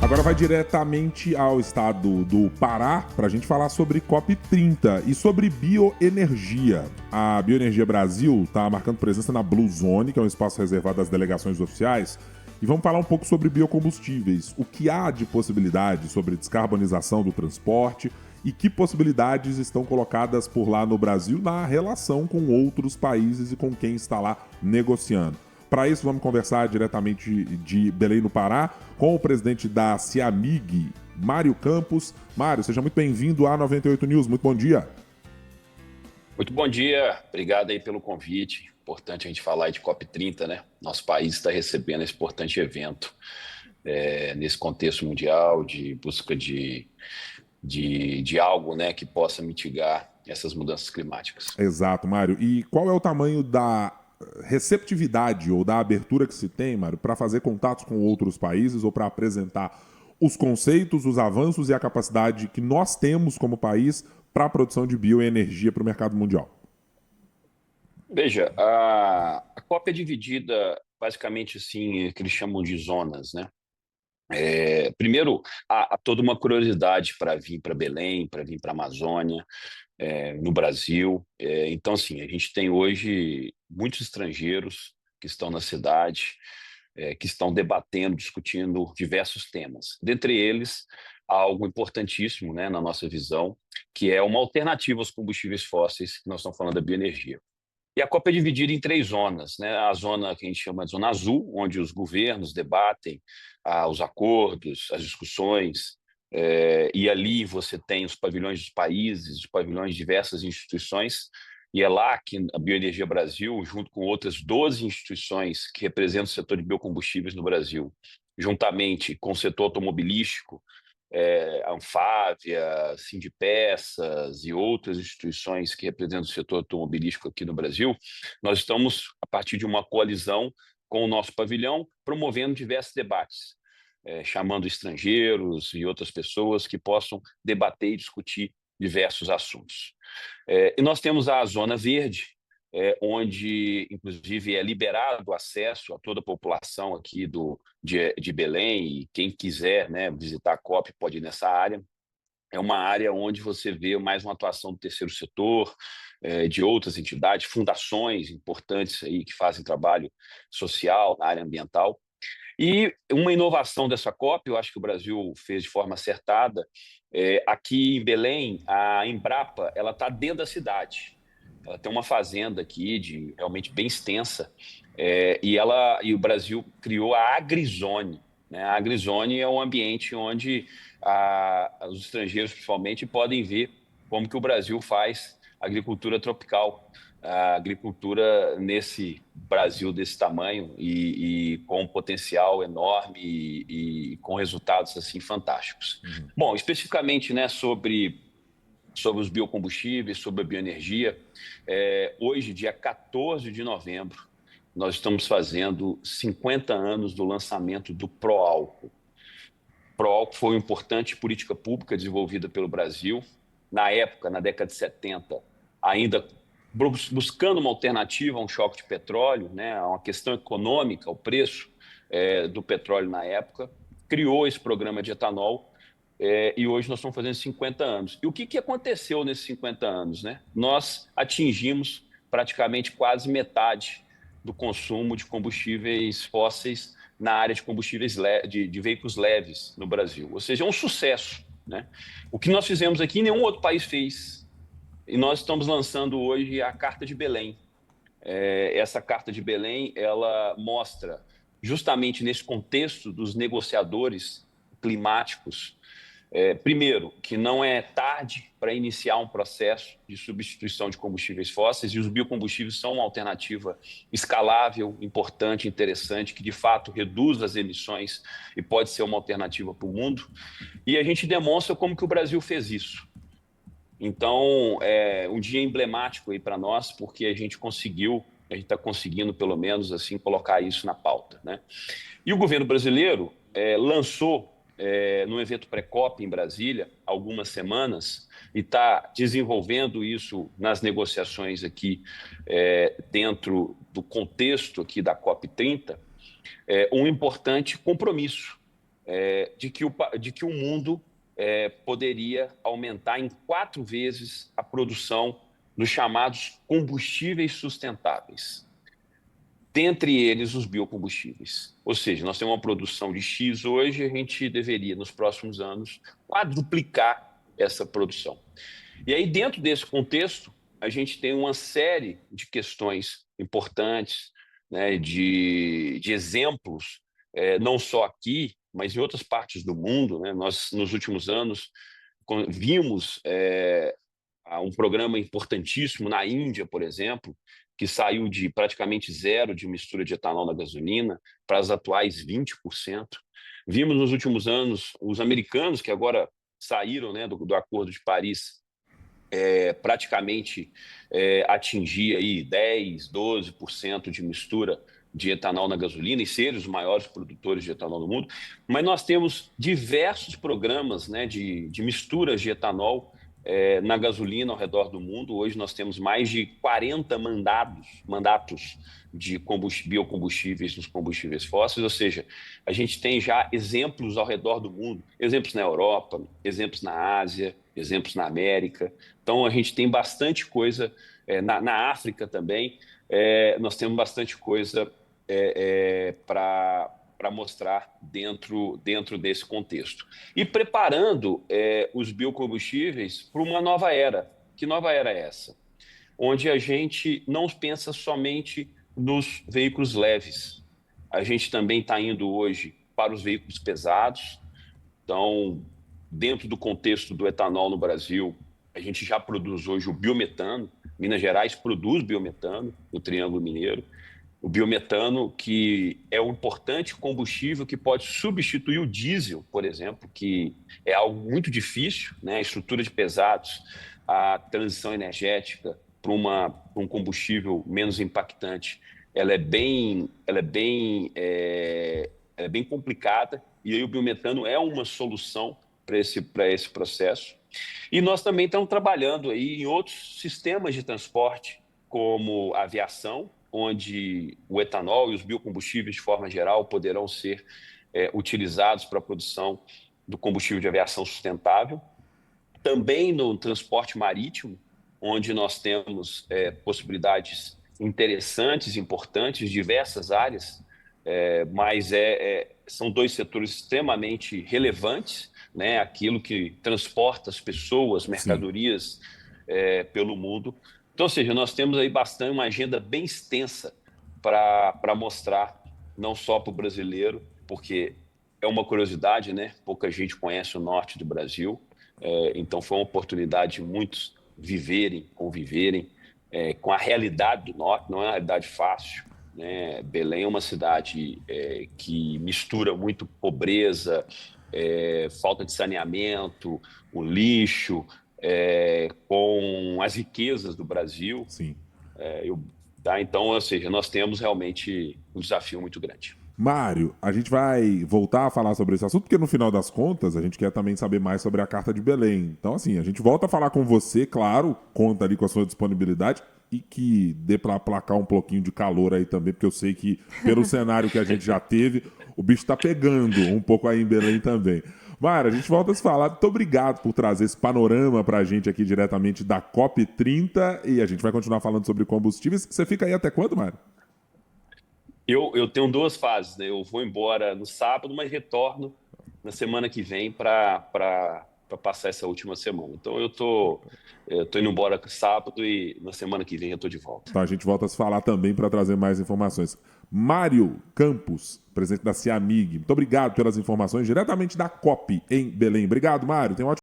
Agora vai diretamente ao estado do Pará para a gente falar sobre COP30 e sobre bioenergia. A Bioenergia Brasil está marcando presença na Blue Zone, que é um espaço reservado às delegações oficiais, e vamos falar um pouco sobre biocombustíveis, o que há de possibilidade sobre descarbonização do transporte e que possibilidades estão colocadas por lá no Brasil na relação com outros países e com quem está lá negociando. Para isso, vamos conversar diretamente de Belém, no Pará, com o presidente da Ciamig, Mário Campos. Mário, seja muito bem-vindo à 98 News. Muito bom dia. Muito bom dia, obrigado aí pelo convite. Importante a gente falar aí de COP30, né? Nosso país está recebendo esse importante evento nesse contexto mundial de busca de algo, né, que possa mitigar essas mudanças climáticas. Exato, Mário. E qual é o tamanho da receptividade ou da abertura que se tem, Mário, para fazer contatos com outros países ou para apresentar os conceitos, os avanços e a capacidade que nós temos como país para a produção de bioenergia para o mercado mundial? Veja, a COP é dividida basicamente assim, que eles chamam de zonas, né? Primeiro, há toda uma curiosidade para vir para Belém, para vir para a Amazônia, no Brasil. Então, assim, a gente tem hoje muitos estrangeiros que estão na cidade, que estão debatendo, discutindo diversos temas. Dentre eles, há algo importantíssimo, né, na nossa visão, que é uma alternativa aos combustíveis fósseis, que nós estamos falando da bioenergia. E a COP é dividida em três zonas, né? A zona que a gente chama de zona azul, onde os governos debatem os acordos, as discussões, e ali você tem os pavilhões dos países, os pavilhões de diversas instituições, e é lá que a Bioenergia Brasil, junto com outras 12 instituições que representam o setor de biocombustíveis no Brasil, juntamente com o setor automobilístico, a Anfávia, Sindipeças e outras instituições que representam o setor automobilístico aqui no Brasil, nós estamos, a partir de uma coalizão com o nosso pavilhão, promovendo diversos debates, chamando estrangeiros e outras pessoas que possam debater e discutir diversos assuntos. E nós temos a Zona Verde, onde, inclusive, é liberado o acesso a toda a população aqui de Belém, e quem quiser, né, visitar a COP pode ir nessa área. É uma área onde você vê mais uma atuação do terceiro setor, de outras entidades, fundações importantes aí que fazem trabalho social na área ambiental. E uma inovação dessa COP, eu acho que o Brasil fez de forma acertada. Aqui em Belém, a Embrapa ela está dentro da cidade. Ela tem uma fazenda aqui realmente bem extensa, e o Brasil criou a Agrizone, né? A Agrizone é um ambiente onde os estrangeiros, principalmente, podem ver como que o Brasil faz agricultura tropical, a agricultura nesse Brasil desse tamanho e com um potencial enorme e com resultados assim fantásticos. Bom, especificamente, né, sobre os biocombustíveis, sobre a bioenergia, hoje, dia 14 de novembro, nós estamos fazendo 50 anos do lançamento do Proálcool. Proálcool foi uma importante política pública desenvolvida pelo Brasil. Na época, na década de 70, ainda buscando uma alternativa a um choque de petróleo, né, a uma questão econômica, o preço do petróleo na época, criou esse programa de etanol, e hoje nós estamos fazendo 50 anos. E o que aconteceu nesses 50 anos, né? Nós atingimos praticamente quase metade do consumo de combustíveis fósseis na área de combustíveis de veículos leves no Brasil. Ou seja, é um sucesso, né? O que nós fizemos aqui, nenhum outro país fez. E nós estamos lançando hoje a Carta de Belém. Essa Carta de Belém, ela mostra, justamente nesse contexto dos negociadores climáticos, primeiro, que não é tarde para iniciar um processo de substituição de combustíveis fósseis, e os biocombustíveis são uma alternativa escalável, importante, interessante, que de fato reduz as emissões e pode ser uma alternativa para o mundo. E a gente demonstra como que o Brasil fez isso. Então, é um dia emblemático aí para nós, porque a gente está conseguindo, pelo menos, assim, colocar isso na pauta, né? E o governo brasileiro lançou, no evento pré-COP em Brasília, algumas semanas, e está desenvolvendo isso nas negociações aqui, dentro do contexto aqui da COP30, um importante compromisso, de que o mundo poderia aumentar em 4 vezes a produção dos chamados combustíveis sustentáveis, dentre eles os biocombustíveis. Ou seja, nós temos uma produção de X hoje, a gente deveria, nos próximos anos, quadruplicar essa produção. E aí, dentro desse contexto, a gente tem uma série de questões importantes, né, de exemplos, não só aqui, mas em outras partes do mundo. Né? Nós, nos últimos anos, vimos um programa importantíssimo na Índia, por exemplo, que saiu de praticamente zero de mistura de etanol na gasolina para as atuais 20%. Vimos nos últimos anos os americanos, que agora saíram, né, do Acordo de Paris, praticamente atingir aí 10, 12% de mistura de etanol na gasolina e ser os maiores produtores de etanol do mundo. Mas nós temos diversos programas, né, de misturas de etanol na gasolina ao redor do mundo. Hoje nós temos mais de 40 mandatos de biocombustíveis nos combustíveis fósseis, ou seja, a gente tem já exemplos ao redor do mundo, exemplos na Europa, exemplos na Ásia, exemplos na América. Então, a gente tem bastante coisa na África também. Nós temos bastante coisa para mostrar dentro desse contexto. E preparando os biocombustíveis para uma nova era. Que nova era é essa? Onde a gente não pensa somente nos veículos leves. A gente também está indo hoje para os veículos pesados. Então, dentro do contexto do etanol no Brasil, a gente já produz hoje o biometano. Minas Gerais produz biometano no Triângulo Mineiro. O biometano, que é um importante combustível que pode substituir o diesel, por exemplo, que é algo muito difícil, né? A estrutura de pesados, a transição energética para um combustível menos impactante, ela é bem complicada, e aí o biometano é uma solução para esse processo. E nós também estamos trabalhando aí em outros sistemas de transporte, como a aviação, onde o etanol e os biocombustíveis, de forma geral, poderão ser utilizados para a produção do combustível de aviação sustentável. Também no transporte marítimo, onde nós temos possibilidades interessantes, importantes, diversas áreas, mas são dois setores extremamente relevantes, né? Aquilo que transporta as pessoas, mercadorias pelo mundo. Então, ou seja, nós temos aí uma agenda bem extensa para mostrar, não só para o brasileiro, porque é uma curiosidade, né? Pouca gente conhece o norte do Brasil, então foi uma oportunidade de muitos conviverem com a realidade do norte. Não é uma realidade fácil, né? Belém é uma cidade que mistura muito pobreza, falta de saneamento, o lixo, com as riquezas do Brasil. Sim. Então, ou seja, nós temos realmente um desafio muito grande. Mário, a gente vai voltar a falar sobre esse assunto, porque no final das contas a gente quer também saber mais sobre a Carta de Belém. Então, assim, a gente volta a falar com você, claro, conta ali com a sua disponibilidade e que dê para aplacar um pouquinho de calor aí também, porque eu sei que pelo cenário que a gente já teve, o bicho tá pegando um pouco aí em Belém também. Mário, a gente volta a se falar. Muito obrigado por trazer esse panorama pra gente aqui diretamente da COP30 e a gente vai continuar falando sobre combustíveis. Você fica aí até quando, Mário? Eu tenho 2 fases, né? Eu vou embora no sábado, mas retorno na semana que vem para passar essa última semana. Então eu tô indo embora sábado e na semana que vem eu tô de volta. Então a gente volta a se falar também para trazer mais informações. Mário Campos, presidente da CIAMIG, muito obrigado pelas informações diretamente da COP em Belém. Obrigado, Mário. Tenha um ótimo